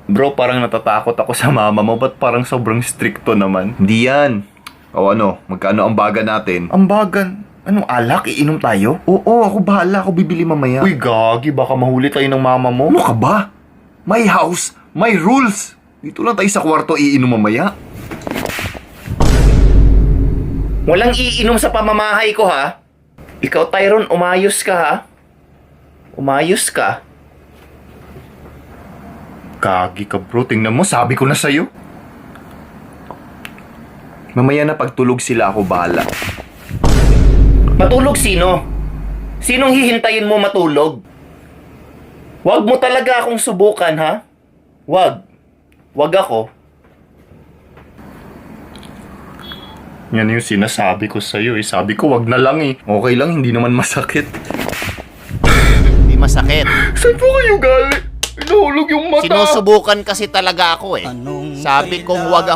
Bro, parang natatakot ako sa mama mo. Ba't parang sobrang stricto naman? Hindi yan. O ano, magkano ang baga natin? Ang bagan? Anong alak? Iinom tayo? Oo, ako bahala. Ako bibili mamaya. Uy, gagi. Baka mahuli tayo ng mama mo. Ano ka ba? My house, my rules. Dito lang tayo sa kwarto iinom mamaya. Walang iinom sa pamamahay ko, ha? Ikaw, Tyron, umayos ka, ha? Umayos ka. Kagi ka, bro. Tingnan mo, sabi ko na sa'yo. Mamaya na pagtulog sila, ako bahala. Matulog sino? Sinong hihintayin mo matulog? Wag mo talaga akong subukan, ha? Wag. Wag ako. Yan yung sinasabi ko sa'yo, eh. Sabi ko, wag na lang, eh. Okay lang, hindi naman masakit. Di masakit. Saan po kayo galing? Nahulog yung mata. Sinusubukan kasi talaga ako eh. Sabi kong wag